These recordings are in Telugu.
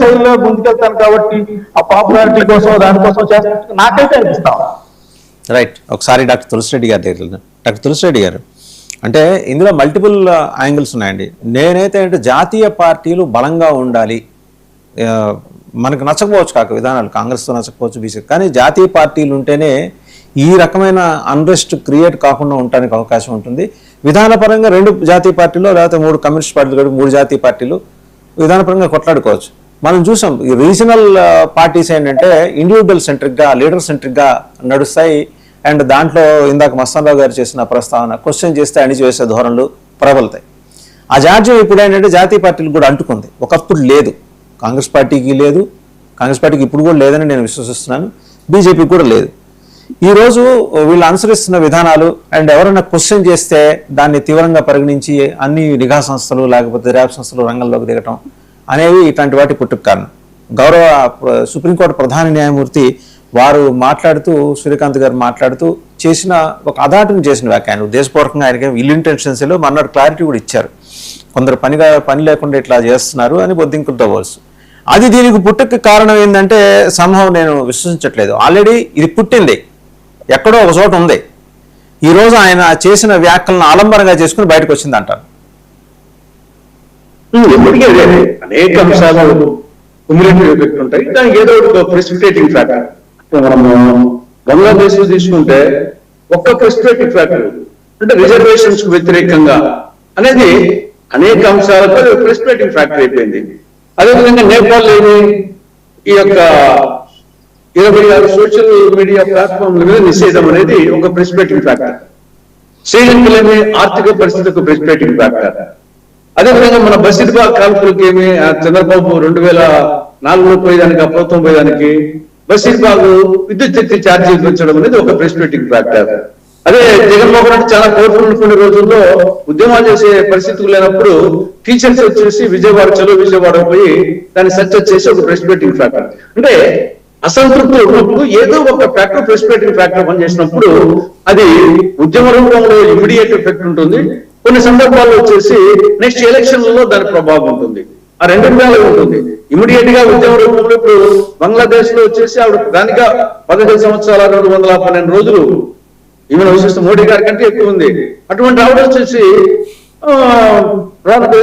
శైలిలో ముందుకెళ్తాను కాబట్టి ఆ పాపులారిటీ కోసం దానికోసం చేస్తాను నాకైతే అనిపిస్తాం. రైట్. ఒకసారి డాక్టర్ తులసిరెడ్డి గారి దగ్గర. డాక్టర్ తులసిరెడ్డి గారు, అంటే ఇందులో మల్టిపుల్ యాంగిల్స్ ఉన్నాయండి. నేనైతే అంటే జాతీయ పార్టీలు బలంగా ఉండాలి, మనకు నచ్చకపోవచ్చు కాక విధానాలు, కాంగ్రెస్తో నచ్చకపోవచ్చు, బీసీ, కానీ జాతీయ పార్టీలు ఉంటేనే ఈ రకమైన అన్రెస్ట్ క్రియేట్ కాకుండా ఉండడానికి అవకాశం ఉంటుంది. విధానపరంగా 2 జాతీయ పార్టీలు లేకపోతే 3 కమ్యూనిస్ట్ పార్టీలు 3 జాతీయ పార్టీలు విధానపరంగా కొట్లాడుకోవచ్చు. మనం చూసాం ఈ రీజనల్ పార్టీస్ ఏంటంటే ఇండివిజువల్ సెంట్రిక్గా, లీడర్ సెంట్రిక్గా నడుస్తాయి. అండ్ దాంట్లో ఇందాక మస్తాన్రావు గారు చేసిన ప్రస్తావన క్వశ్చన్ చేస్తే అణిచివేసే ధోరణులు ప్రబలుతాయి. ఆ జాడ్యం ఇప్పుడు ఏంటంటే జాతీయ పార్టీలకు కూడా అంటుకుంది. ఒకప్పుడు లేదు, కాంగ్రెస్ పార్టీకి లేదు, కాంగ్రెస్ పార్టీకి ఇప్పుడు కూడా లేదని నేను విశ్వసిస్తున్నాను, బీజేపీకి కూడా లేదు. ఈరోజు వీళ్ళు అనుసరిస్తున్న విధానాలు అండ్ ఎవరైనా క్వశ్చన్ చేస్తే దాన్ని తీవ్రంగా పరిగణించి అన్ని నిఘా సంస్థలు లేకపోతే ర్యాబ్ సంస్థలు రంగంలోకి దిగటం అనేవి ఇట్లాంటి వాటి పుట్టుకు కారణం. గౌరవ సుప్రీంకోర్టు ప్రధాన న్యాయమూర్తి వారు మాట్లాడుతూ, సూర్యకాంత్ గారు మాట్లాడుతూ చేసిన ఒక అదాటం చేసిన వ్యాఖ్యానం ఉద్దేశపూర్వకంగా ఆయనకి ఇల్ ఇంటెన్షన్స్లో మన్నాడు క్లారిటీ కూడా ఇచ్చారు. కొందరు పని లేకుండా ఇట్లా చేస్తున్నారు అని బొద్దింకులతో పోల్సు. అది దీనికి పుట్టుకు కారణం ఏంటంటే సంభవం నేను విశ్వసించట్లేదు. ఆల్రెడీ ఇది పుట్టింది ఎక్కడో ఒక చోట ఉంది. ఈరోజు ఆయన చేసిన వ్యాఖ్యలను ఆలంబరంగా చేసుకుని బయటకు వచ్చింది అంటారు. ఇప్పటికే అనేక అంశాలు క్యుములేటివ్ ఎఫెక్ట్ ఉంటాయి. దానికి ఏదో ఒక ప్రెసిపిటేటింగ్ ఫ్యాక్టర్. మనము బంగ్లాదేశ్ తీసుకుంటే ఒక్క ప్రెసిపిటేటింగ్ ఫ్యాక్టర్ అంటే రిజర్వేషన్స్ కు వ్యతిరేకంగా అనేది అనేక అంశాలతో ప్రెసిపిటేటింగ్ ఫ్యాక్టర్ అయిపోయింది. అదేవిధంగా నేపాల్ లేని ఈ యొక్క 26 సోషల్ మీడియా ప్లాట్ఫామ్ల మీద నిషేధం అనేది ఒక ప్రెసిపిటేటింగ్ ఫ్యాక్టర్. శ్రీలంకలోని ఆర్థిక పరిస్థితికి ప్రెసిపిటేటింగ్ ఫ్యాక్టర్. అదేవిధంగా మన బషీర్బాగ్ కాల్పులకి ఏమి చంద్రబాబు 2004లో పోయేదానికి, ప్రభుత్వం పోయేదానికి బషీర్బాగ్ విద్యుత్ శక్తి ఛార్జీలు పెంచడం అనేది ఒక ప్రెసిపిటేటింగ్ ఫ్యాక్టర్. అదే జగన్మోహన్ రెడ్డి చాలా పవర్ఫుల్ అనుకునే రోజుల్లో ఉద్యమాలు చేసే పరిస్థితులు లేనప్పుడు టీచర్స్ వచ్చేసి చలో విజయవాడ పోయి దాన్ని సక్సెస్ చేసి ఒక ప్రెసిపిటేటింగ్ ఫ్యాక్టర్. అంటే అసంతృప్తి ఉన్నప్పుడు ఏదో ఒక ఫ్యాక్టర్ ప్రెసిపిటేటింగ్ ఫ్యాక్టర్ పనిచేసినప్పుడు అది ఉద్యమ రూపంలో ఇమీడియట్ ఎఫెక్ట్ ఉంటుంది. కొన్ని సందర్భాల్లో వచ్చేసి నెక్స్ట్ ఎలక్షన్లలో దాని ప్రభావం ఉంటుంది. ఆ 2 విధాలుగా ఉంటుంది. ఇమీడియట్ గా ఉద్యమ రూపంలో ఇప్పుడు బంగ్లాదేశ్ లో వచ్చేసి ఆవిడ దానిగా 15 సంవత్సరాల 212 రోజులు ఈమెను విశిష్ట మోడీ గారి కంటే ఎక్కువ ఉంది. అటువంటి ఆవిడ వచ్చేసి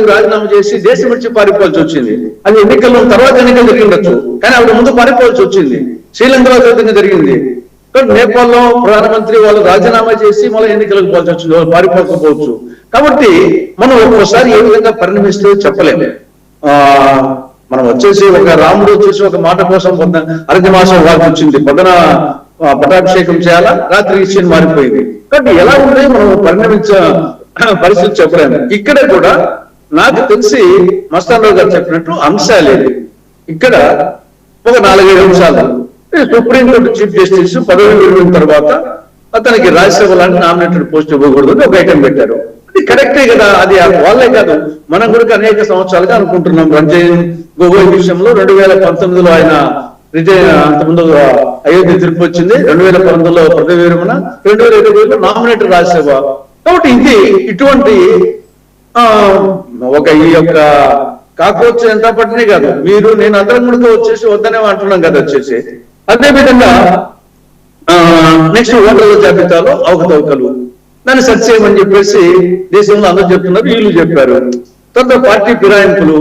రాజీనామా చేసి దేశం విడిచి పారిపోవాల్సి వచ్చింది. అది ఎన్నికల్లో తర్వాత ఎన్నికలు జరిగిండొచ్చు, కానీ ఆవిడ ముందు పారిపోవాల్సి వచ్చింది. శ్రీలంకలో విధంగా జరిగింది. నేపాల్లో ప్రధానమంత్రి వాళ్ళు రాజీనామా చేసి మళ్ళీ ఎన్నికలకు పోవాల్సి వచ్చింది, వాళ్ళు పారిపోకపోవచ్చు. కాబట్టి మనం ఒక్కోసారి ఏ విధంగా పరిణమిస్తే చెప్పలేము. మనం వచ్చేసి ఒక రాముడు వచ్చేసి ఒక మాట కోసం అరటి మాసం వాకి వచ్చింది, పొద్దున పటాభిషేకం చేయాలా, రాత్రి ఇచ్చి మారిపోయింది. కాబట్టి ఎలా ఉంటే మనం పరిణమించ పరిస్థితి చెప్పలేము. ఇక్కడ కూడా నాకు తెలిసి మస్తాన్రావు గారు చెప్పినట్టు అంశాలు ఇక్కడ ఒక 4-5 అంశాలు. సుప్రీంకోర్టు చీఫ్ జస్టిస్ పదవి విరమణ తర్వాత అతనికి రాజ్యసభ లాంటి నామినేటెడ్ పోస్ట్ ఇవ్వకూడదు ఒక ఐటమ్ పెట్టారు. అది కరెక్టే కదా, అది వాళ్ళే కాదు మనం కూడా అనేక సంవత్సరాలుగా అనుకుంటున్నాం. రంజన్ గొగోయ్ విషయంలో 2019లో ఆయన అంతకుముందు అయోధ్య తీర్పు వచ్చింది, 2019లో పదవి విరమణ, 2020లో నామినేటెడ్ రాజ్యసభ. కాబట్టి ఇది ఇటువంటి ఒక ఈ యొక్క కాకపోతే ఎంత పట్టినే కాదు, మీరు నేను అందరం కూడా వచ్చేసి వద్దనే అంటున్నాం కదా వచ్చేసి. అదేవిధంగా నెక్స్ట్ ఓటర్ల జాబితాలో అవకతవకలు దాన్ని సెర్చ్ చేయమని చెప్పేసి దేశంలో అందరూ చెప్తున్నారు, వీళ్ళు చెప్పారు. తర్వాత పార్టీ ఫిరాయింపులు,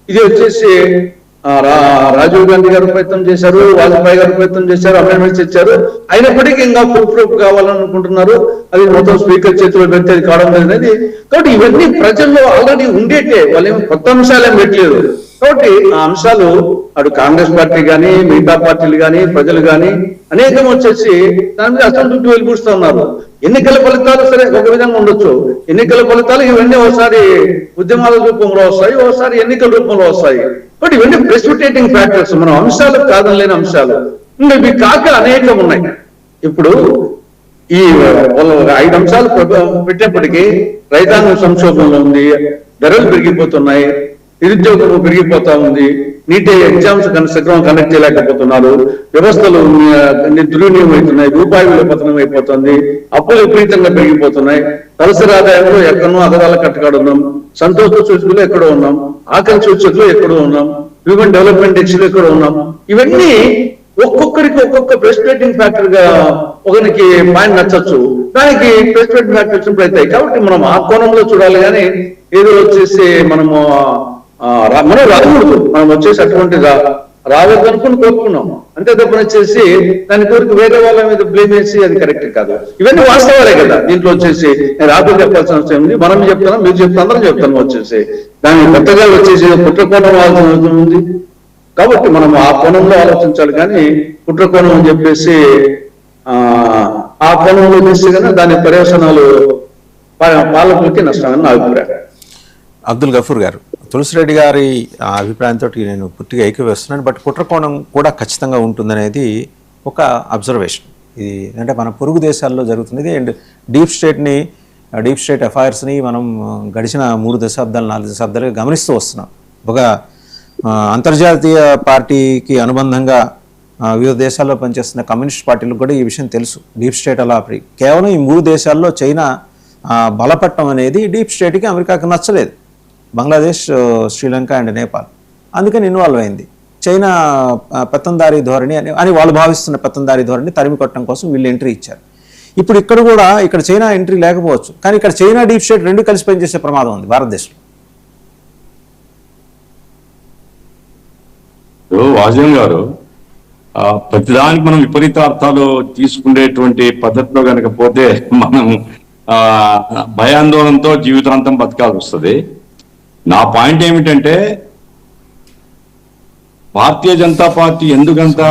ఇది వచ్చేసి రాజీవ్ గాంధీ గారు ప్రయత్నం చేశారు, వాజ్పేయి గారు ప్రయత్నం చేశారు, అమెండ్మెంట్స్ ఇచ్చారు. అయినప్పటికీ ఇంకా ప్రూఫ్ కావాలనుకుంటున్నారు. అది మొత్తం స్పీకర్ చేతిలో పెడితే అది కావడం అనేది. కాబట్టి ఇవన్నీ ప్రజల్లో ఆల్రెడీ ఉండేటే, వాళ్ళు ఏమి కొత్త అంశాలు ఏం పెట్టలేదు. కాబట్టి ఆ అంశాలు అటు కాంగ్రెస్ పార్టీ కానీ మిగతా పార్టీలు కానీ ప్రజలు కానీ అనేకం వచ్చేసి దాని మీద అసంతృప్తి వెలిపిస్తూ ఉన్నారు. ఎన్నికల ఫలితాలు సరే ఒక విధంగా ఉండొచ్చు, ఎన్నికల ఫలితాలు ఇవన్నీ ఒకసారి ఉద్యమాల రూపంలో వస్తాయి, ఒకసారి ఎన్నికల రూపంలో వస్తాయి. బట్ ఇవన్నీ ప్రెసిపిటేటింగ్ ఫ్యాక్టర్స్, మనం అంశాలు కాదనలేని అంశాలు. ఇవి కాక అనేకం ఉన్నాయి. ఇప్పుడు ఈ 5 అంశాలు పెట్టేప్పటికీ రైతాంగం సంక్షోభంలో ఉంది, ధరలు పెరిగిపోతున్నాయి, నిరుద్యోగం పెరిగిపోతా ఉంది, నీట్ ఎగ్జామ్స్ సక్రమం కండక్ట్ చేయలేకపోతున్నారు, వ్యవస్థలు దుర్వినియోగం అవుతున్నాయి, రూపాయి విలువ పతనం అయిపోతుంది, అప్పులు విపరీతంగా పెరిగిపోతున్నాయి, తలసరి ఆదాయంలో ఎక్కడో అగదాల కట్టకాడున్నాం, సంతోష సూచికలు ఎక్కడో ఉన్నాం, ఆకలి సూచికలు ఎక్కడో ఉన్నాం, హ్యూమన్ డెవలప్మెంట్ ఇండెక్స్ ఎక్కడో ఉన్నాం. ఇవన్నీ ఒక్కొక్కరికి ఒక్కొక్క ప్రెసిపేటింగ్ ఫ్యాక్టర్ గా ఒకరికి పాయింట్ నచ్చచ్చు, దానికి ప్రెసిపేటింగ్ ఫ్యాక్టర్ వచ్చినప్పుడు అవుతాయి. కాబట్టి మనం ఆ కోణంలో చూడాలి, కానీ ఏదో వచ్చేసి మనము మనం రాకూడదు, మనం వచ్చేసి అటువంటి రాలేదు అనుకుని కోరుకున్నాం అంతే తప్పని వచ్చేసి దాని కోరిక వేరే వాళ్ళ మీద బ్లేమ్ వేసి అది కరెక్ట్ కాదు. ఇవన్నీ వాస్తవాలే కదా. దీంట్లో వచ్చేసి నేను రాత్రి చెప్పాల్సిన అవసరం ఉంది, మనం చెప్తాను, మీరు చెప్తాను, అందరం చెప్తాను. వచ్చేసి దాన్ని కొత్తగా వచ్చేసి కుట్రకోణం ఆలోచన ఉంది, కాబట్టి మనం ఆ కోణంలో ఆలోచించాలి, కానీ కుట్రకోణం అని చెప్పేసి ఆ కోణంలో చేస్తే కన్నా దాని పర్యవసనాలు పాలకులకి నష్టమని నా అభిప్రాయం. అబ్దుల్ గఫూర్ గారు, తులసిరెడ్డి గారి అభిప్రాయంతో నేను పూర్తిగా ఏకీభవిస్తున్నాను. బట్ కుట్రకోణం కూడా ఖచ్చితంగా ఉంటుందనేది ఒక అబ్జర్వేషన్. ఇది అంటే మన పొరుగు దేశాల్లో జరుగుతున్నది. అండ్ డీప్ స్టేట్ అఫైర్స్ని మనం గడిచిన 3 దశాబ్దాలు 4 దశాబ్దాలుగా గమనిస్తూ వస్తున్నాం. ఒక అంతర్జాతీయ పార్టీకి అనుబంధంగా వివిధ దేశాల్లో పనిచేస్తున్న కమ్యూనిస్ట్ పార్టీలకు కూడా ఈ విషయం తెలుసు. డీప్ స్టేట్ అలా కేవలం ఈ 3 దేశాల్లో చైనా బలపట్టం అనేది డీప్ స్టేట్కి అమెరికాకి నచ్చలేదు. బంగ్లాదేశ్, శ్రీలంక అండ్ నేపాల్ అందుకని ఇన్వాల్వ్ అయింది. చైనా పెత్తందారీ ధోరణి అని వాళ్ళు భావిస్తున్న పెత్తందారీ ధోరణి తరిమి కొట్టడం కోసం వీళ్ళు ఎంట్రీ ఇచ్చారు. ఇప్పుడు ఇక్కడ చైనా ఎంట్రీ లేకపోవచ్చు, కానీ ఇక్కడ చైనా డీప్ స్టేట్ రెండు కలిసి పనిచేసే ప్రమాదం ఉంది భారతదేశంలో. వాజన్ గారు, ప్రతిదానికి మనం విపరీత అర్థాలు తీసుకునేటువంటి పద్ధతిలో కనుక పోతే మనం భయాందోళనతో జీవితాంతం బతకాల్సి వస్తుంది. నా పాయింట్ ఏమిటంటే, భారతీయ జనతా పార్టీ ఎందుకంత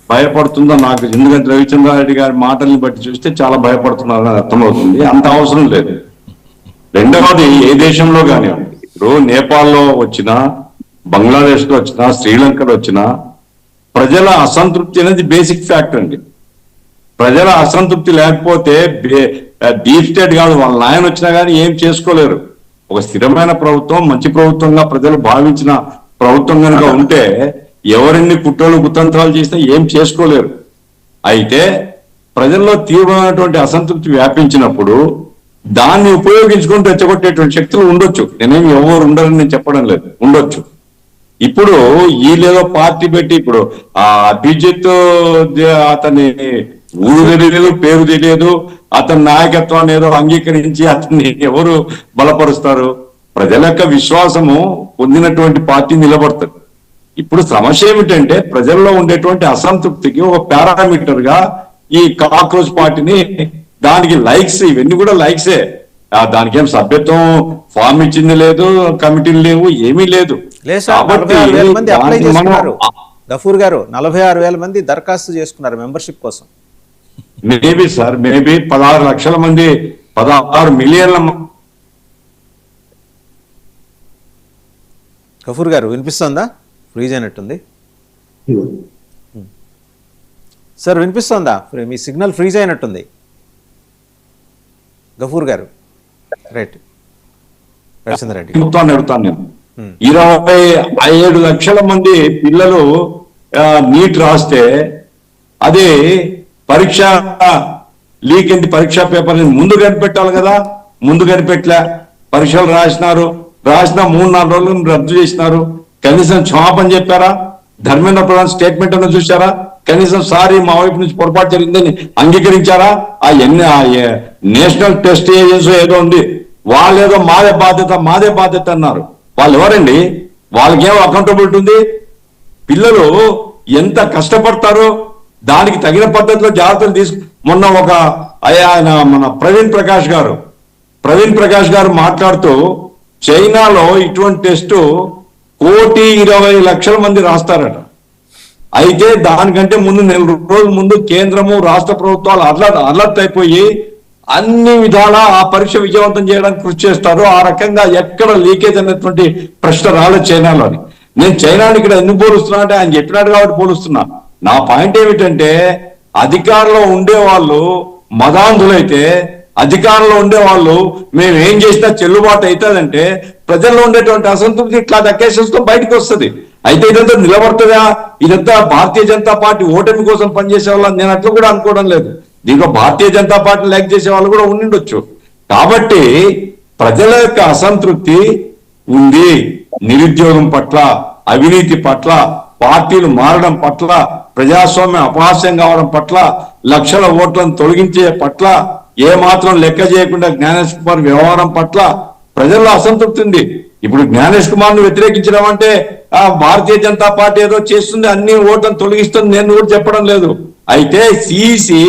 భయపడుతుందో నాకు, ఎందుకంటే రవిచంద్రారెడ్డి గారి మాటల్ని బట్టి చూస్తే చాలా భయపడుతున్నారని అర్థమవుతుంది. అంత అవసరం లేదు. రెండవది, ఏ దేశంలో కానివ్వండి, ఇప్పుడు నేపాల్లో వచ్చినా, బంగ్లాదేశ్లో వచ్చినా, శ్రీలంకలో వచ్చినా ప్రజల అసంతృప్తి అనేది బేసిక్ ఫ్యాక్టర్ అండి. ప్రజల అసంతృప్తి లేకపోతే డీప్ స్టేట్ కాదు, వాళ్ళ నాయన వచ్చినా కానీ ఏం చేసుకోలేరు. ఒక స్థిరమైన ప్రభుత్వం, మంచి ప్రభుత్వంగా ప్రజలు భావించిన ప్రభుత్వం కనుక ఉంటే ఎవరెన్ని కుట్రలు కుతంత్రాలు చేసినా ఏం చేసుకోలేరు. అయితే ప్రజల్లో తీవ్రమైనటువంటి అసంతృప్తి వ్యాపించినప్పుడు దాన్ని ఉపయోగించుకొని రెచ్చగొట్టేటువంటి శక్తులు ఉండొచ్చు. నేనేమి ఎవరు ఉండరని నేను చెప్పడం లేదు, ఉండొచ్చు. ఇప్పుడు వీళ్ళేదో పార్టీ పెట్టి, ఇప్పుడు అభిజిత్ అతని ఊరు తెలియదు, పేరు తెలియదు, అతని నాయకత్వాన్ని ఏదో అంగీకరించి అతన్ని ఎవరు బలపరుస్తారు? ప్రజల యొక్క విశ్వాసము పొందినటువంటి పార్టీ నిలబడుతుంది. ఇప్పుడు సమస్య ఏమిటంటే, ప్రజల్లో ఉండేటువంటి అసంతృప్తికి ఒక పారామీటర్ గా ఈ కాక్రోచ్ పార్టీని, దానికి లైక్స్, ఇవన్నీ కూడా లైక్సే. దానికి ఏం సభ్యత్వం ఫామ్ ఇచ్చింది లేదు, కమిటీలు లేవు, ఏమీ లేదు. గఫూర్ గారు, 46,000 మంది దరఖాస్తు చేసుకున్నారు మెంబర్షిప్ కోసం. మేబీ సార్, మేబీ 16 లక్షల మంది, 16 మిలియన్ల. గఫూర్ గారు వినిపిస్తుందా? ఫ్రీజ్ అయినట్టుంది సార్, వినిపిస్తుందా? మీ సిగ్నల్ ఫ్రీజ్ అయినట్టుంది గఫూర్ గారు. రైట్, రవిచంద్రరెడ్డి అడుగుతాను నేను. 27 లక్షల మంది పిల్లలు నీట్ రాస్తే అది పరీక్ష లీక్ అయింది. పరీక్షా పేపర్ ముందు కనిపెట్టాలి కదా, ముందు కనిపెట్టలే. పరీక్షలు రాసిన 3-4 రోజులు రద్దు చేసినారు. కనీసం క్షమాపణ చెప్పారా? ధర్మేంద్ర ప్రధాన్ స్టేట్మెంట్ అన్న చూసారా? కనీసం సారీ మా వైపు నుంచి పొరపాటు జరిగిందని అంగీకరించారా? ఆ నేషనల్ టెస్ట్ ఏజెన్సీ ఏదో ఉంది, వాళ్ళు ఏదో మాదే బాధ్యత అన్నారు. వాళ్ళు ఎవరండి? వాళ్ళకేమో అకౌంటబిలిటీ ఉంది? పిల్లలు ఎంత కష్టపడతారో దానికి తగిన పద్ధతిలో జాగ్రత్తలు మొన్న ఆయన మన ప్రవీణ్ ప్రకాష్ గారు మాట్లాడుతూ, చైనాలో ఇటువంటి టెస్ట్ 1,20,00,000 మంది రాస్తారట. అయితే దానికంటే ముందు 4 రోజుల ముందు కేంద్రము, రాష్ట్ర ప్రభుత్వాలు అలర్ట్ అయిపోయి అన్ని విధాలా ఆ పరీక్ష విజయవంతం చేయడానికి కృషి చేస్తారు. ఆ రకంగా ఎక్కడ లీకేజ్ అనేటువంటి ప్రశ్న రాలేదు చైనాలోని. నేను చైనాని ఇక్కడ ఎందుకు పోలుస్తున్నా అంటే, ఆయన చెప్పినాడు కాబట్టి పోలుస్తున్నా. నా పాయింట్ ఏమిటంటే, అధికారంలో ఉండేవాళ్ళు మదాంధులైతే, అధికారంలో ఉండేవాళ్ళు మేము ఏం చేసినా చెల్లుబాటు అవుతుందంటే ప్రజల్లో ఉండేటువంటి అసంతృప్తి ఇట్లాంటి అకేషన్స్ తో బయటకు వస్తుంది. అయితే ఇదంతా నిలబడుతుందా, ఇదంతా భారతీయ జనతా పార్టీ ఓటమి కోసం పనిచేసే వాళ్ళు నేను అట్లా కూడా అనుకోవడం లేదు. దీంట్లో భారతీయ జనతా పార్టీ లైక్ చేసే వాళ్ళు కూడా ఉండిండొచ్చు. కాబట్టి ప్రజల యొక్క అసంతృప్తి ఉంది. నిరుద్యోగం పట్ల, అవినీతి పట్ల, పార్టీలు మారడం పట్ల, ప్రజాస్వామ్యం అపహాస్యం కావడం పట్ల, లక్షల ఓట్లను తొలగించే పట్ల, ఏ మాత్రం లెక్క చేయకుండా జ్ఞానేష్ కుమార్ వ్యవహారం పట్ల ప్రజల్లో అసంతృప్తి ఉంది. ఇప్పుడు జ్ఞానేష్ కుమార్ ను వ్యతిరేకించడం అంటే భారతీయ జనతా పార్టీ ఏదో చేస్తుంది, అన్ని ఓట్లను తొలగిస్తుంది నేను కూడా చెప్పడం లేదు. అయితే సిఈసి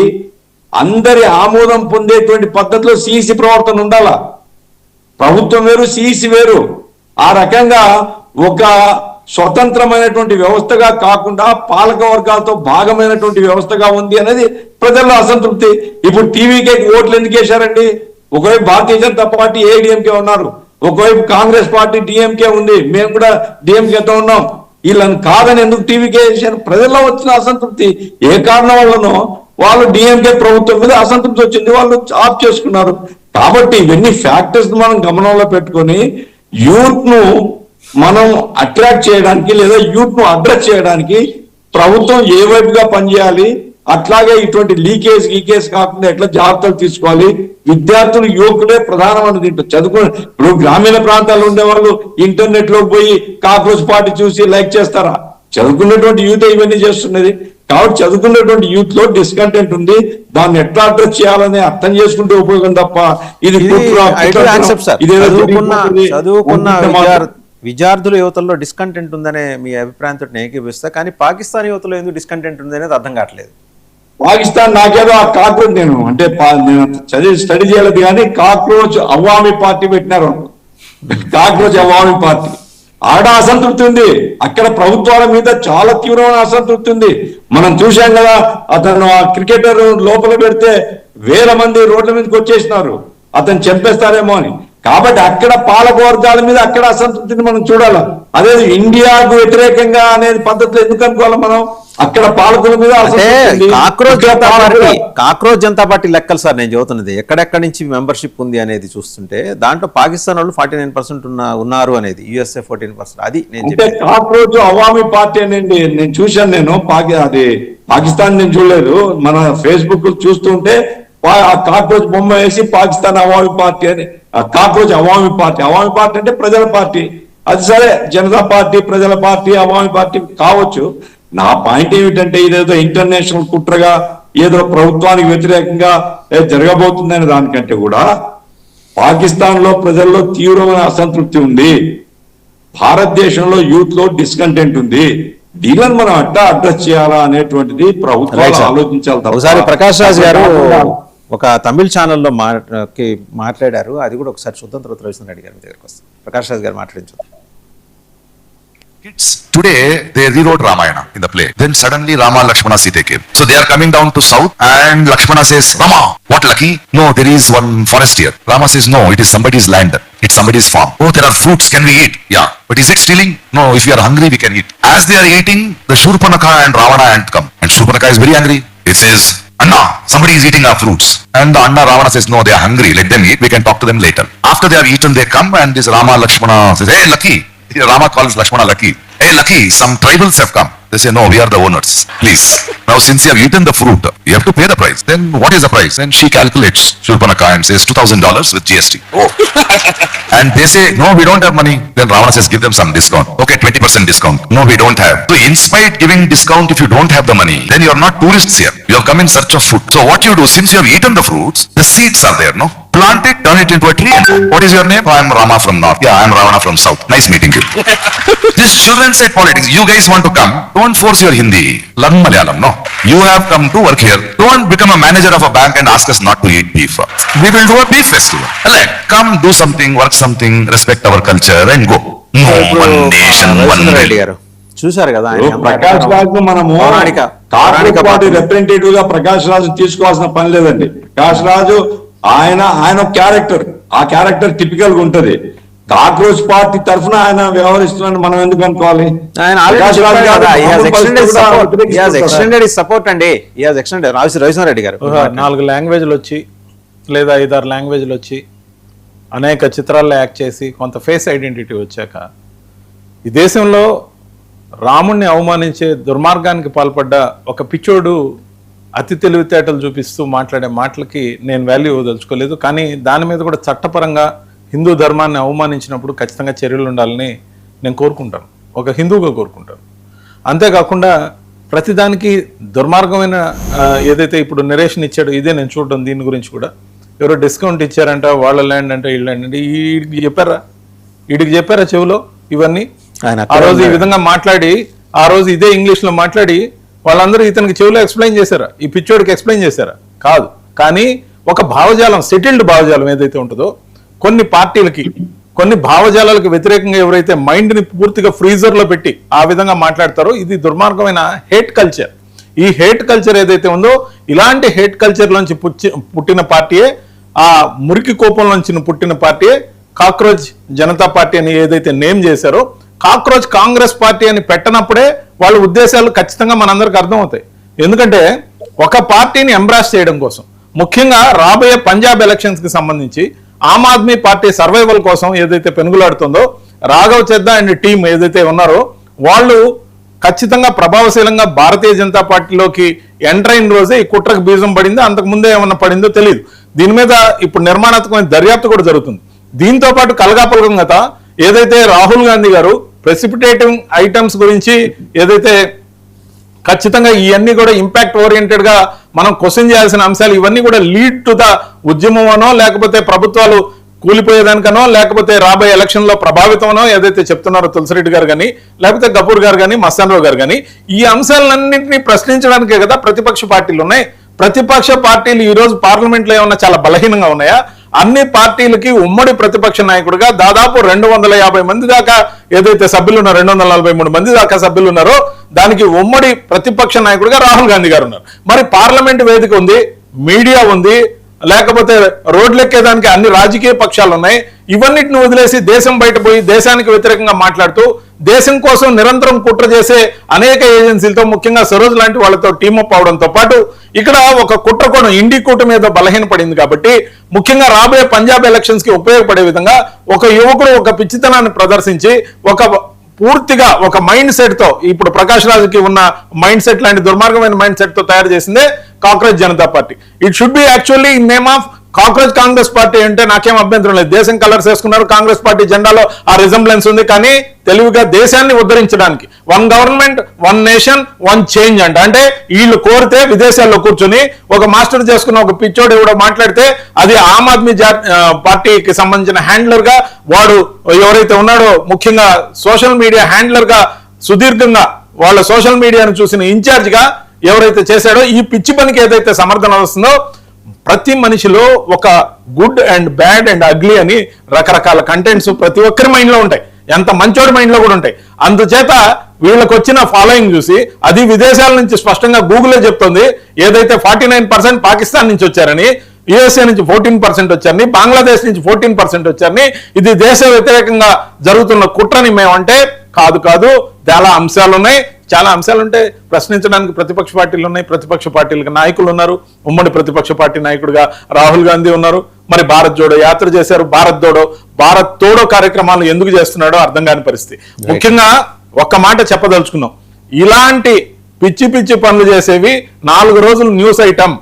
అందరి ఆమోదం పొందేటువంటి పద్ధతిలో సిఈసి ప్రవర్తన ఉండాలా. ప్రభుత్వం వేరు, సిఈసి వేరు. ఆ రకంగా ఒక స్వతంత్రమైనటువంటి వ్యవస్థగా కాకుండా పాలక వర్గాలతో భాగమైనటువంటి వ్యవస్థగా ఉంది అనేది ప్రజల్లో అసంతృప్తి. ఇప్పుడు టీవీకే ఓట్లు ఎందుకు వేశారండి? ఒకవైపు భారతీయ జనతా పార్టీ ఏఐడిఎంకే ఉన్నారు, ఒకవైపు కాంగ్రెస్ పార్టీ డిఎంకే ఉంది, మేము కూడా డిఎంకేతో ఉన్నాం. వీళ్ళని కాదని ఎందుకు టీవీకే వేశారు? ప్రజల్లో వచ్చిన అసంతృప్తి ఏ కారణం వల్లనో వాళ్ళు డిఎంకే ప్రభుత్వం మీద అసంతృప్తి వచ్చింది, వాళ్ళు ఆఫ్ చేసుకున్నారు. కాబట్టి ఇవన్నీ ఫ్యాక్టర్స్ మనం గమనంలో పెట్టుకొని యూత్ ను మనం అట్రాక్ట్ చేయడానికి లేదా యూత్ ను అడ్రస్ చేయడానికి ప్రభుత్వం ఏ వైపుగా పనిచేయాలి, అట్లాగే ఇటువంటి లీకేజ్ కాకుండా ఎట్లా జాగ్రత్తలు తీసుకోవాలి. విద్యార్థులు, యువకులే ప్రధానమైన దీంట్లో చదువుకుని ఇప్పుడు గ్రామీణ ప్రాంతాల్లో ఉండే వాళ్ళు ఇంటర్నెట్ లో పోయి కాక్రోచ్ పార్టీ చూసి లైక్ చేస్తారా? చదువుకున్నటువంటి యూత్ ఇవన్నీ చేస్తున్నది. కాబట్టి చదువుకున్నటువంటి యూత్ లో డిస్కంటెంట్ ఉంది, దాన్ని ఎట్లా అడ్రస్ చేయాలని అర్థం చేసుకుంటే ఉపయోగం తప్ప ఇది విద్యార్థుల యువతల్లో డిస్కంటెంట్ ఉందనే మీ అభిప్రాయంతో ఏకీభవిస్తా, కానీ పాకిస్తాన్ యువతలో ఎందుకు డిస్కంటెంట్ ఉంది అనేది అర్థం కావట్లేదు. పాకిస్తాన్ నాకేదో ఆ కాక్రోచ్ నేను అంటే చదివి స్టడీ చేయలేదు కానీ కాక్రోచ్ అవామీ పార్టీ పెట్టినారు. కాక్రోచ్ అవామీ పార్టీ ఆడ అసంతృప్తి ఉంది. అక్కడ ప్రభుత్వాల మీద చాలా తీవ్రమైన అసంతృప్తి ఉంది. మనం చూశాం కదా, అతను ఆ క్రికెటర్ లోపల పెడితే వేల మంది రోడ్ల మీదకి వచ్చేసినారు అతను చంపేస్తారేమో అని. కాబట్టి అక్కడ పాలక వర్గాల మీద అక్కడ అసంతృప్తిని మనం చూడాలి. అదే ఇండియాకు వ్యతిరేకంగా అనేది పద్ధతిలో ఎందుకు అనుకోవాలి మనం? అక్కడ పాలకుల మీద కాక్రోచ్ జనతా పార్టీ లెక్కలు సార్ నేను చదువుతున్నది. ఎక్కడెక్కడి నుంచి మెంబర్షిప్ ఉంది అనేది చూస్తుంటే దాంట్లో పాకిస్తాన్ వాళ్ళు 49% ఉన్నారు అనేది, యుఎస్ఏ 14%. అది నేను కాక్రోచ్ అవామీ పార్టీ అనేది నేను చూశాను. నేను అది పాకిస్తాన్ నేను చూడలేదు, మన ఫేస్బుక్ చూస్తుంటే కాక్రోచ్ బొమ్మ వేసి పాకిస్తాన్ అవామీ పార్టీ అని, cockroach Awami party. Awami party అంటే ప్రజల పార్టీ. అది సరే, జనతా పార్టీ ప్రజల పార్టీ, అవామీ పార్టీ కావచ్చు. నా పాయింట్ ఏమిటంటే ఇదేదో ఇంటర్నేషనల్ కుట్రగా ఏదో ప్రభుత్వానికి వ్యతిరేకంగా జరగబోతుందనే దానికంటే కూడా పాకిస్తాన్ లో ప్రజల్లో తీవ్రమైన అసంతృప్తి ఉంది, భారతదేశంలో యూత్ లో డిస్కంటెంట్ ఉంది. దీనిని మనం అట్లా అడ్రస్ చేయాలా అనేటువంటిది ప్రభుత్వాలు ఆలోచించాలి. ఒకసారి ప్రకాష్ రాజ్ గారు ఒక తమిళ ఛానల్లో మాట్లాడారు, అది కూడా ఒకసారి చూద్దాం. తర్వాత రవిచంద్ర రెడ్డి గారి దగ్గరకు వస్తాం. ప్రకాష్ రాజ్ గారు మాట్లాడించారు. Kids, today they rewrote Ramayana in the play. Then suddenly Rama, Lakshmana, Sita came. So they are coming down to south and Lakshmana says, Rama, what lucky? No, there is one forest here. Rama says, no, it is somebody's land. It's somebody's farm. Oh, there are fruits. Can we eat? Yeah. But is it stealing? No, if you are hungry, we can eat. As they are eating, the Shurpanakha and Ravana ant come. And Shurpanakha is very angry. It says, Anna, somebody is eating our fruits. And the Anna Ravana says, no, they are hungry. Let them eat. We can talk to them later. After they have eaten, they come and this Rama, Lakshmana says, hey, lucky. Rama calls Lakshmana lucky. Hey, lucky, some tribals have come. They say, no, we are the owners. Please. Now, since you have eaten the fruit, you have to pay the price. Then what is the price? Then she calculates, Shurpanakha, and says $2,000 with GST. Oh. And they say, no, we don't have money. Then Ravana says, give them some discount. Okay, 20% discount. No, we don't have. So, in spite giving discount if you don't have the money, then you are not tourists here. You have come in search of food. So, what you do, since you have eaten the fruits, the seeds are there, no? Plant it, turn it into a tree. What is your name? Oh, I am Rama from North. Yeah, I am Ravana from South. Nice meeting you. These children say politics. You guys want to come? Don't force your Hindi. Learn Malayalam, no? You have come to work here. Don't become a manager of a bank and ask us not to eat beef. We will do a beef festival. Like, come do something, work something, respect our culture and go. No, one nation, one religion. చూసారు కదా, ప్రకాష్ రాజ్ మనము కాంగ్రెస్ పార్టీ రిప్రజెంటేటివ్ గా ప్రకాష్ రాజు తీసుకోవాల్సిన పని లేదండి. ప్రకాష్ రాజు ఆయన క్యారెక్టర్, ఆ క్యారెక్టర్ టిపికల్ గా ఉంటది. కాక్రోచ్ పార్టీ తరఫున ఆయన వ్యవహరిస్తున్నాడు మనం ఎందుకు అనుకోవాలి? రవిచంద్ర రెడ్డి గారు 4 లాంగ్వేజ్లు వచ్చి లేదా 5-6 లాంగ్వేజ్లు వచ్చి అనేక చిత్రాల్లో యాక్ట్ చేసి కొంత ఫేస్ ఐడెంటిటీ వచ్చాక ఈ దేశంలో రాముణ్ణి అవమానించే దుర్మార్గానికి పాల్పడ్డ ఒక పిచ్చోడు అతి తెలివితేటలు చూపిస్తూ మాట్లాడే మాటలకి నేను వాల్యూ ఇవ్వదలుచుకోలేదు. కానీ దాని మీద కూడా చట్టపరంగా హిందూ ధర్మాన్ని అవమానించినప్పుడు ఖచ్చితంగా చర్యలు ఉండాలని నేను కోరుకుంటాను, ఒక హిందువుగా కోరుకుంటాను. అంతేకాకుండా ప్రతిదానికి దుర్మార్గమైన ఏదైతే ఇప్పుడు నరేషన్ ఇచ్చాడో ఇదే నేను చూడడం. దీని గురించి కూడా ఎవరో డిస్కౌంట్ ఇచ్చారంట, వాళ్ళ ల్యాండ్ అంటే వీళ్ళ ల్యాండ్ అంటే వీడికి చెప్పారా చెవులో ఇవన్నీ? ఆ రోజు ఈ విధంగా మాట్లాడి, ఆ రోజు ఇదే ఇంగ్లీష్లో మాట్లాడి వాళ్ళందరూ ఇతనికి చెవులో ఎక్స్ప్లెయిన్ చేశారా? ఈ పిచ్చోడికి ఎక్స్ప్లెయిన్ చేశారా? కాదు. కానీ ఒక భావజాలం, సెటిల్డ్ భావజాలం ఏదైతే ఉంటుందో, కొన్ని పార్టీలకి కొన్ని భావజాలాలకు వ్యతిరేకంగా ఎవరైతే మైండ్ని పూర్తిగా ఫ్రీజర్లో పెట్టి ఆ విధంగా మాట్లాడతారో ఇది దుర్మార్గమైన హేట్ కల్చర్. ఈ హేట్ కల్చర్ ఏదైతే ఉందో, ఇలాంటి హేట్ కల్చర్ నుంచి పుట్టిన పార్టీయే, ఆ మురికి కోపంలోంచి పుట్టిన పార్టీయే కాక్రోచ్ జనతా పార్టీ అని ఏదైతే నేమ్ చేశారో, కాక్రోచ్ కాంగ్రెస్ పార్టీ అని పెట్టనప్పుడే వాళ్ళ ఉద్దేశాలు ఖచ్చితంగా మనందరికి అర్థమవుతాయి. ఎందుకంటే ఒక పార్టీని ఎంబ్రాస్ చేయడం కోసం, ముఖ్యంగా రాబోయే పంజాబ్ ఎలక్షన్స్కి సంబంధించి ఆమ్ ఆద్మీ పార్టీ సర్వైవల్ కోసం ఏదైతే పెనుగులాడుతుందో, రాఘవ్ చెద్దా అండ్ టీం ఏదైతే ఉన్నారో వాళ్ళు ఖచ్చితంగా ప్రభావశీలంగా భారతీయ జనతా పార్టీలోకి ఎంటర్ అయిన రోజే ఈ కుట్రకు బీజం పడింది. అంతకుముందే ఏమన్నా పడిందో తెలియదు. దీని మీద ఇప్పుడు నిర్మాణాత్మకమైన దర్యాప్తు కూడా జరుగుతుంది. దీంతో పాటు కలగాపలకంగా ఏదైతే రాహుల్ గాంధీ గారు ప్రెసిపిటేటివ్ ఐటమ్స్ గురించి ఏదైతే ఖచ్చితంగా ఇవన్నీ కూడా ఇంపాక్ట్ ఓరియంటెడ్ గా మనం క్వశ్చన్ చేయాల్సిన అంశాలు, ఇవన్నీ కూడా లీడ్ టు ద ఉద్యమమనో, లేకపోతే ప్రభుత్వాలు కూలిపోయేదానికనో, లేకపోతే రాబోయే ఎలక్షన్ లో ప్రభావితమనో ఏదైతే చెప్తున్నారో తులసిరెడ్డి గారు కానీ, లేకపోతే గపూర్ గారు కానీ, మస్తాన్ రావు గారు కానీ, ఈ అంశాలన్నింటినీ ప్రశ్నించడానికే కదా ప్రతిపక్ష పార్టీలు ఉన్నాయి. ప్రతిపక్ష పార్టీలు ఈ రోజు పార్లమెంట్ లో ఏమన్నా చాలా బలహీనంగా ఉన్నాయా? అన్ని పార్టీలకి ఉమ్మడి ప్రతిపక్ష నాయకుడిగా దాదాపు 250 మంది దాకా ఏదైతే సభ్యులు ఉన్నారో, 243 మంది దాకా సభ్యులు ఉన్నారో, దానికి ఉమ్మడి ప్రతిపక్ష నాయకుడిగా రాహుల్ గాంధీ గారు ఉన్నారు. మరి పార్లమెంట్ వేదిక ఉంది, మీడియా ఉంది, లేకపోతే రోడ్లెక్కేదానికి అన్ని రాజకీయ పక్షాలు ఉన్నాయి. ఇవన్నిటిని వదిలేసి దేశం బయట పోయి దేశానికి వ్యతిరేకంగా మాట్లాడుతూ దేశం కోసం నిరంతరం కుట్ర చేసే అనేక ఏజెన్సీలతో, ముఖ్యంగా సరోజ్ లాంటి వాళ్ళతో టీమప్ అవడంతో పాటు ఇక్కడ ఒక కుట్ర కోణం ఇండి కూటమి మీద బలహీనపడింది. కాబట్టి ముఖ్యంగా రాబోయే పంజాబ్ ఎలక్షన్స్ కి ఉపయోగపడే విధంగా ఒక యువకుడు ఒక పిచ్చితనాన్ని ప్రదర్శించి ఒక పూర్తిగా ఒక మైండ్ సెట్ తో, ఇప్పుడు ప్రకాష్ రాజుకి ఉన్న మైండ్ సెట్ లాంటి దుర్మార్గమైన మైండ్ సెట్ తో తయారు చేసిందే cockroach Janata party. It should be actually in name of cockroach Congress party అంటే నాకేం అభ్యంతరం లేదు. దేశం కలర్స్ వేసుకున్నారు, కాంగ్రెస్ పార్టీ జెండాలో ఆ రిజంబ్లెన్స్ ఉంది. కానీ తెలివిగా దేశాన్ని ఉద్ధరించడానికి one government, one nation, one change అంటే వీళ్ళు కోరితే విదేశాల్లో కూర్చొని ఒక మాస్టర్ చేసుకున్న ఒక పిచ్చోడు ఎవడో మాట్లాడితే అది ఆమ్ ఆద్మీ పార్టీకి సంబంధించిన హ్యాండ్లర్ గా వాడు ఎవరైతే ఉన్నాడో, ముఖ్యంగా సోషల్ మీడియా హ్యాండ్లర్ గా సుదీర్ఘంగా వాళ్ళ సోషల్ మీడియాను చూసిన ఇన్ఛార్జ్ గా ఎవరైతే చేశాడో, ఈ పిచ్చి పనికి ఏదైతే సమర్థన వస్తుందో, ప్రతి మనిషిలో ఒక good and bad and ugly అని రకరకాల కంటెంట్స్ ప్రతి ఒక్కరి మైండ్ లో ఉంటాయి, ఎంత మంచోడి మైండ్ లో కూడా ఉంటాయి. అందుచేత వీళ్ళకి వచ్చిన ఫాలోయింగ్ చూసి, అది విదేశాల నుంచి స్పష్టంగా గూగులే చెప్తుంది, ఏదైతే 49% పాకిస్తాన్ నుంచి వచ్చారని, యుఎస్ఏ నుంచి 14% వచ్చారని, బంగ్లాదేశ్ నుంచి 14% వచ్చారని, ఇది దేశ వ్యతిరేకంగా జరుగుతున్న కుట్రని మేమంటే కాదు, చాలా అంశాలు ఉన్నాయి. చాలా అంశాలు ఉంటే ప్రశ్నించడానికి ప్రతిపక్ష పార్టీలు ఉన్నాయి, ప్రతిపక్ష పార్టీలకు నాయకులు ఉన్నారు. ఉమ్మడి ప్రతిపక్ష పార్టీ నాయకుడిగా రాహుల్ గాంధీ ఉన్నారు. మరి భారత్ జోడో యాత్ర చేశారు. భారత్ తోడో కార్యక్రమాలు ఎందుకు చేస్తున్నాడో అర్థం కాని పరిస్థితి. ముఖ్యంగా ఒక్క మాట చెప్పదలుచుకున్నాం, ఇలాంటి పిచ్చి పిచ్చి పనులు చేసేవి 4 రోజులు న్యూస్ ఐటమ్.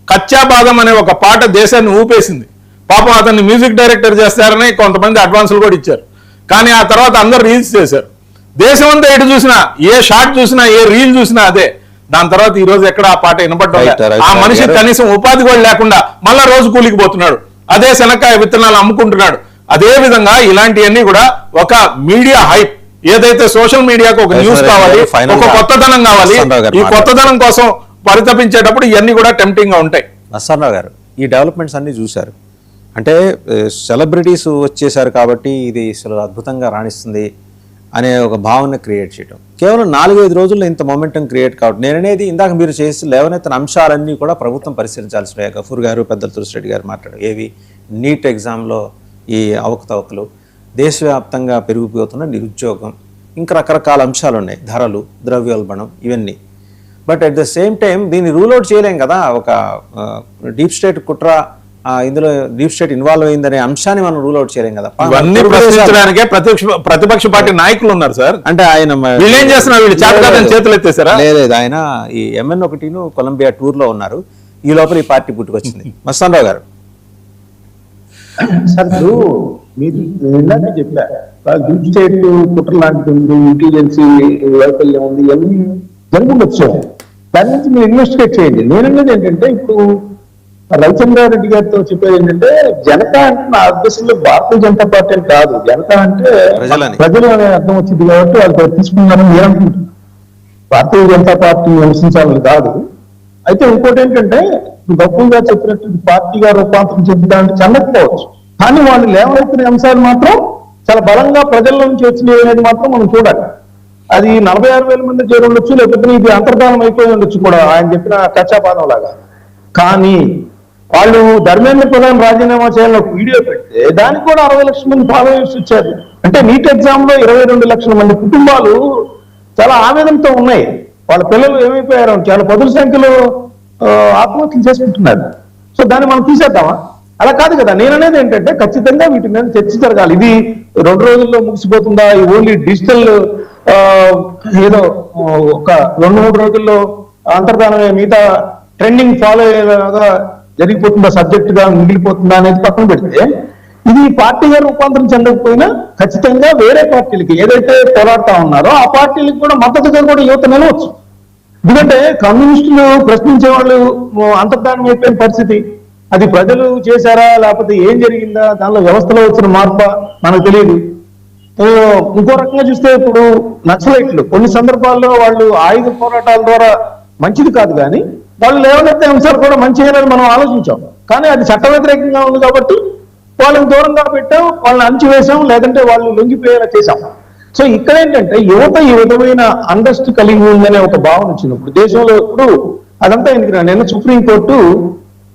కచ్చా బాదం అనే ఒక పాట దేశాన్ని ఊపేసింది. పాపం అతన్ని మ్యూజిక్ డైరెక్టర్ చేస్తారని కొంతమంది అడ్వాన్సులు కూడా ఇచ్చారు. కానీ ఆ తర్వాత అందరు రీల్స్ చేశారు. దేశం అంతా ఎటు చూసినా, ఏ షాట్ చూసినా, ఏ రీల్ చూసినా అదే. దాని తర్వాత ఈ రోజు ఎక్కడ ఆ పాట వినపడ్డా, ఆ మనిషి కనీసం ఉపాధి కూడా లేకుండా మళ్ళా రోజు కూలికి పోతున్నాడు, అదే శనక్కాయ విత్తనాలు అమ్ముకుంటున్నాడు. అదే విధంగా ఇలాంటివన్నీ కూడా ఒక మీడియా హైప్, ఏదైతే సోషల్ మీడియాకు ఒక న్యూస్ కావాలి, ఒక కొత్తదనం కావాలి, ఈ కొత్తదనం కోసం పరితపించేటప్పుడు ఇవన్నీ కూడా టెంప్టింగ్ గా ఉంటాయి. నస్సారావు గారు, ఈ డెవలప్మెంట్స్ అన్ని చూశారు అంటే సెలబ్రిటీస్ వచ్చేసారు కాబట్టి ఇది అసలు అద్భుతంగా రాణిస్తుంది అనే ఒక భావన క్రియేట్ చేయడం, కేవలం 4-5 రోజుల్లో ఇంత మొమెంటం క్రియేట్ కావడం. నేననేది ఇందాక మీరు చేసి లేవనెత్తిన అంశాలన్నీ కూడా ప్రభుత్వం పరిశీలించాల్సినవి. గఫూర్ గారు, పెద్దల తులసిరెడ్డి గారు మాట్లాడారు. ఏవి నీట్ ఎగ్జామ్లో ఈ అవకతవకలు, దేశవ్యాప్తంగా పెరిగిపోతున్న నిరుద్యోగం, ఇంకా రకరకాల అంశాలు ఉన్నాయి, ధరలు, ద్రవ్యోల్బణం, ఇవన్నీ. But at the same time దీన్ని రూల్ అవుట్ చేయలేం కదా. ఒక డీప్ స్టేట్ కుట్ర ఇందులో డీప్ స్టేట్ ఇన్వాల్వ్ అయిందనే అంశాన్ని మనం రూల్ అవుట్ చేయలేం కదా. ఇవన్నీ ప్రశ్నించడానికే ప్రతిపక్ష పార్టీ నాయకులు ఉన్నారు సార్. అంటే ఆయన వీళ్ళు ఏం చేస్తున్నారు, వీళ్ళు చేతకాదని చేతులు ఎత్తేసారా? లేదు, ఆయన ఈ MN1 కొలంబియా టూర్ లో ఉన్నారు. ఈ లోపల ఈ పార్టీ పుట్టుకొచ్చింది. మస్తాన్ రావు గారు. సార్ ఇప్పుడు మీరు ఇందాక చెప్పారు డీప్ స్టేట్ కుట్ర లాంటిది ఉంది, ఇంటెలిజెన్సీ వైఫల్యం ఉంది, ఇవన్నీ జరుగుండొచ్చు. దాని నుంచి మీరు ఇన్వెస్టిగేట్ చేయండి. నేననేది ఏంటంటే ఇప్పుడు రవిచంద్రారెడ్డి గారితో చెప్పేది ఏంటంటే జనతా అంటే నా ఉద్దేశంలో భారతీయ జనతా పార్టీ అని కాదు, జనతా అంటే ప్రజలు అనే అర్థం వచ్చింది కాబట్టి వాళ్ళు తీసుకున్నారని నేను అనుకుంటున్నాను. భారతీయ జనతా పార్టీ విమర్శించాలని కాదు. అయితే ఇంకోటి ఏంటంటే గొప్పగా చెప్పినట్టు పార్టీగా రూపాంతరం చెందుతామంటే చెందకపోవచ్చు, కానీ వాళ్ళు లేవనెత్తిన అంశాలు మాత్రం చాలా బలంగా ప్రజల నుంచి వచ్చినవి అనేది మాత్రం మనం చూడాలి. అది 46,000 మంది చేరి ఉండొచ్చు, లేకపోతే ఇది అంతర్ధానం అయిపోయి ఉండొచ్చు కూడా ఆయన చెప్పిన కచ్చాపాదం లాగా. కానీ వాళ్ళు ధర్మేంద్ర ప్రధాన్ రాజీనామా చేయాలని ఒక వీడియో పెడితే దానికి కూడా 60 లక్షల మంది ఫాలోవర్స్ వచ్చారు. అంటే నీట్ ఎగ్జామ్ లో 22 లక్షల మంది కుటుంబాలు చాలా ఆవేదనతో ఉన్నాయి. వాళ్ళ పిల్లలు ఏమైపోయారు, చాలా పదుల సంఖ్యలో ఆత్మహత్యలు చేసుకుంటున్నారు. సో దాన్ని మనం తీసేద్దామా? అలా కాదు కదా. నేననేది ఏంటంటే ఖచ్చితంగా వీటి మీద చర్చ జరగాలి. ఇది 2 రోజుల్లో ముగిసిపోతుందా, ఈ ఓన్లీ డిజిటల్ ఏదో ఒక 2-3 రోజుల్లో అంతర్ధానమే మిగతా ట్రెండింగ్ ఫాలో అయ్యేలాగా జరిగిపోతుందా, సబ్జెక్ట్ గా మిగిలిపోతుందా అనేది పక్కన పెడితే, ఇది పార్టీగా రూపాంతరం చెందకపోయినా ఖచ్చితంగా వేరే పార్టీలకి ఏదైతే పోరాడుతా ఉన్నారో ఆ పార్టీలకు కూడా మద్దతుగా కూడా యువత నిలవచ్చు. ఎందుకంటే కమ్యూనిస్టులు ప్రశ్నించే వాళ్ళు అంతర్ధానం అయిపోయిన పరిస్థితి. అది ప్రజలు చేశారా లేకపోతే ఏం జరిగిందా, దానిలో వ్యవస్థలో వచ్చిన మార్పా మనకు తెలియదు. ఇంకో రకంగా చూస్తే ఇప్పుడు నక్సలైట్లు కొన్ని సందర్భాల్లో వాళ్ళు ఆయుధ పోరాటాల ద్వారా మంచిది కాదు, కానీ వాళ్ళు లేవనెత్తే అంశాలు కూడా మంచిగానే మనం ఆలోచించాం. కానీ అది చట్ట వ్యతిరేకంగా ఉంది కాబట్టి వాళ్ళని దూరంగా పెట్టాం, వాళ్ళని అణచివేశాం, లేదంటే వాళ్ళు లొంగిపోయేలా చేశాం. సో ఇక్కడ ఏంటంటే యువత ఈ విధమైన అండర్స్ట్ కలిగి ఉందనే ఒక భావన వచ్చినప్పుడు దేశంలో ఇప్పుడు అదంతా ఎందుకు నిన్న సుప్రీంకోర్టు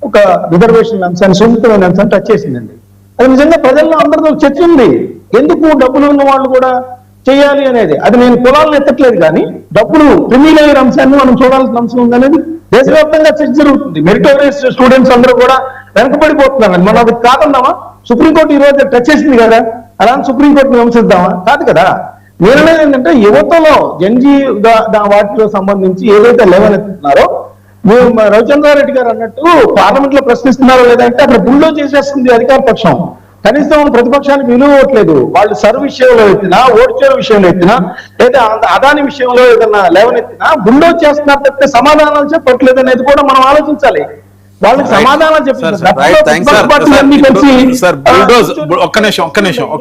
ఒక రిజర్వేషన్ అంశాన్ని సున్నితమైన అంశాన్ని టచ్ చేసిందండి. అది నిజంగా ప్రజల్లో అందరితో చర్చ ఉంది. ఎందుకు డబ్బులు ఉన్న వాళ్ళు కూడా చేయాలి అనేది. అది నేను కులాలను ఎత్తట్లేదు, కానీ డబ్బులు క్రిమినల్ అంశాన్ని మనం చూడాల్సిన అంశం ఉందనేది దేశవ్యాప్తంగా చర్చ జరుగుతుంది. మెరిటోరియస్ స్టూడెంట్స్ అందరూ కూడా వెనకబడిపోతున్నారు. మనం అది కాదన్నామా? సుప్రీంకోర్టు ఈ రోజు టచ్ చేసింది కదా, అలా సుప్రీంకోర్టుని విమర్శిద్దామా? కాదు కదా. నేననేది ఏంటంటే యువతలో జంజీ వాటిలో సంబంధించి ఏదైతే లేవనెత్తున్నారో, మీరు రవిచంద్రారెడ్డి గారు అన్నట్టు పార్లమెంట్ లో ప్రశ్నిస్తున్నారో లేదంటే అక్కడ బుల్లో చేసేస్తుంది అధికార పక్షం. కనీసం ప్రతిపక్షానికి విలువట్లేదు. వాళ్ళు సర్వ్ విషయంలో ఎత్తినా, ఓడ్చేరు విషయంలో ఎత్తినా, లేదా అదాని విషయంలో ఏదైనా లేవనెత్తినా బుల్లో చేస్తున్నారు తప్పితే సమాధానాలు చెప్పట్లేదు అనేది కూడా మనం ఆలోచించాలి. వాళ్ళకి సమాధానం చెప్పారు. ఒక్క నిమిషం